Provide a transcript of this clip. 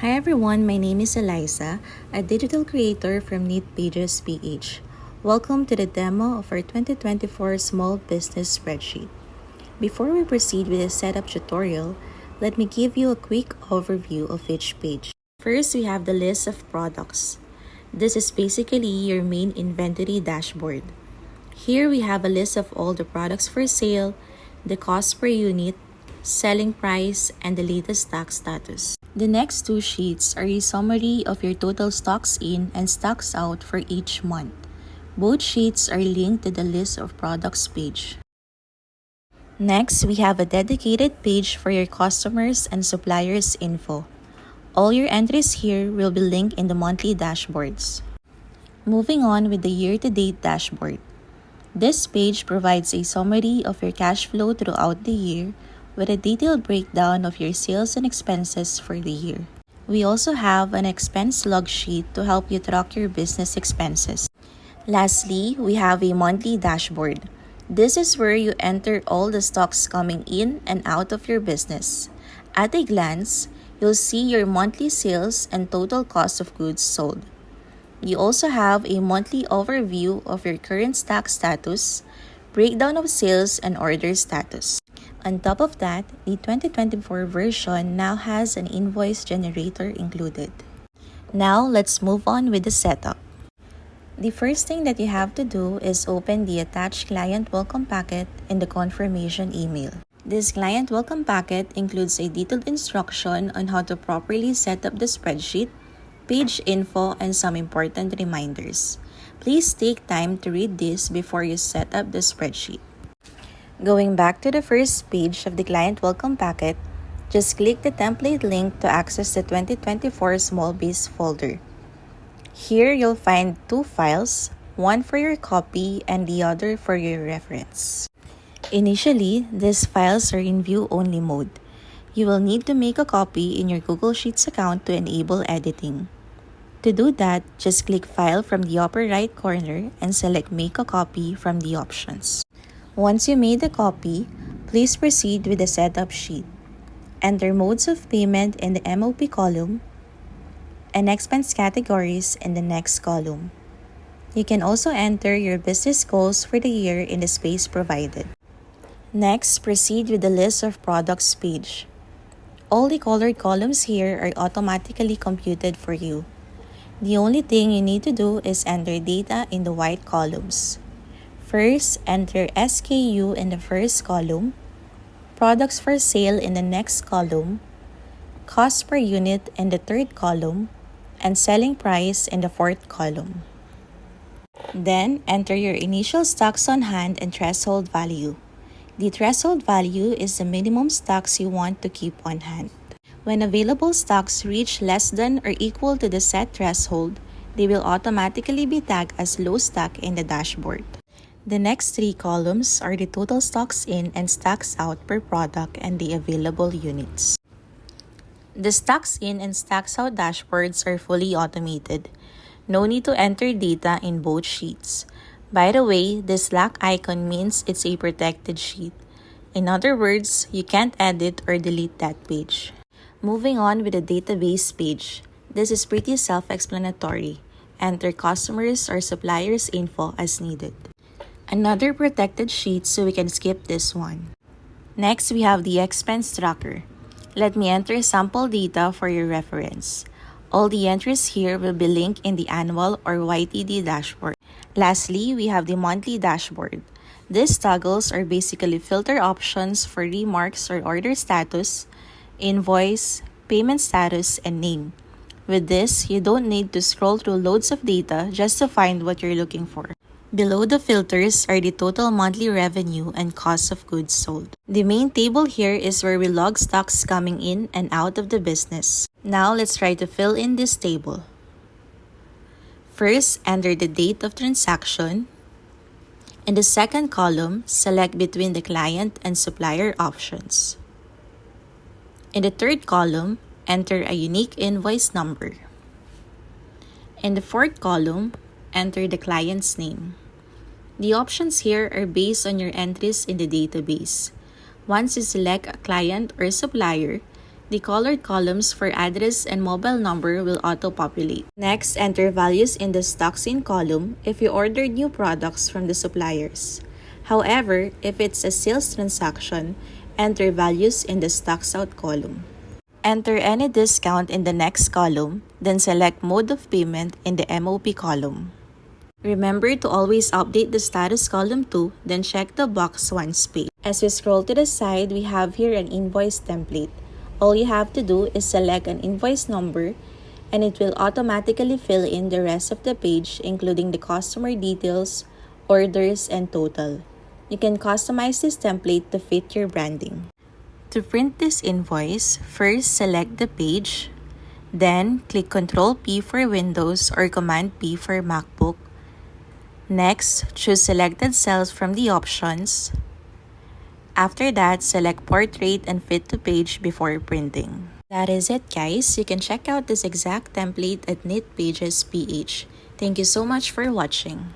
Hi everyone, my name is Eliza, a digital creator from Neat Pages PH. Welcome to the demo of our 2024 Small Business Spreadsheet. Before we proceed with the setup tutorial, let me give you a quick overview of each page. First, we have the list of products. This is basically your main inventory dashboard. Here we have a list of all the products for sale, the cost per unit, selling price, and the latest stock status. The next two sheets are a summary of your total stocks in and stocks out for each month. Both sheets are linked to the list of products page. Next, we have a dedicated page for your customers and suppliers info. All your entries here will be linked in the monthly dashboards. Moving on with the year-to-date dashboard. This page provides a summary of your cash flow throughout the year with a detailed breakdown of your sales and expenses for the year. We also have an expense log sheet to help you track your business expenses. Lastly, we have a monthly dashboard. This is where you enter all the stocks coming in and out of your business. At a glance, you'll see your monthly sales and total cost of goods sold. You also have a monthly overview of your current stock status, breakdown of sales, and order status. On top of that, the 2024 version now has an invoice generator included. Now, let's move on with the setup. The first thing that you have to do is open the attached client welcome packet in the confirmation email. This client welcome packet includes a detailed instruction on how to properly set up the spreadsheet, page info, and some important reminders. Please take time to read this before you set up the spreadsheet. Going back to the first page of the client welcome packet, just click the template link to access the 2024 Small Biz folder. Here you'll find two files, one for your copy and the other for your reference. Initially, these files are in view-only mode. You will need to make a copy in your Google Sheets account to enable editing. To do that, just click File from the upper right corner and select Make a Copy from the options. Once you made the copy, please proceed with the setup sheet. Enter modes of payment in the MOP column and expense categories in the next column. You can also enter your business goals for the year in the space provided. Next, proceed with the list of products page. All the colored columns here are automatically computed for you. The only thing you need to do is enter data in the white columns. First, enter SKU in the first column, products for sale in the next column, cost per unit in the third column, and selling price in the fourth column. Then, enter your initial stocks on hand and threshold value. The threshold value is the minimum stocks you want to keep on hand. When available stocks reach less than or equal to the set threshold, they will automatically be tagged as low stock in the dashboard. The next three columns are the total stocks in and stocks out per product and the available units. The stocks in and stocks out dashboards are fully automated. No need to enter data in both sheets. By the way, this black icon means it's a protected sheet. In other words, you can't edit or delete that page. Moving on with the database page. This is pretty self-explanatory. Enter customers or suppliers info as needed. Another protected sheet, so we can skip this one. Next, we have the expense tracker. Let me enter sample data for your reference. All the entries here will be linked in the annual or YTD dashboard. Lastly, we have the monthly dashboard. These toggles are basically filter options for remarks or order status, invoice, payment status, and name. With this, you don't need to scroll through loads of data just to find what you're looking for. Below the filters are the total monthly revenue and cost of goods sold. The main table here is where we log stocks coming in and out of the business. Now let's try to fill in this table. First, enter the date of transaction. In the second column, select between the client and supplier options. In the third column, enter a unique invoice number. In the fourth column, enter the client's name. The options here are based on your entries in the database. Once you select a client or supplier, The colored columns for address and mobile number will auto-populate. Next, enter values in the stocks in column if you ordered new products from the suppliers. However, if it's a sales transaction, enter values in the stocks out column. Enter any discount in the next column, then select mode of payment in the MOP column. Remember to always update the status column too, then check the box once paid. As we scroll to the side, we have here an invoice template. All you have to do is select an invoice number and it will automatically fill in the rest of the page, including the customer details, orders, and total. You can customize this template to fit your branding. To print this invoice, first select the page, then click Ctrl P for Windows or Command P for MacBook. Next, choose selected cells from the options. After that, select Portrait and Fit to Page before printing. That is it, guys. You can check out this exact template at Knit Pages PH. Thank you so much for watching.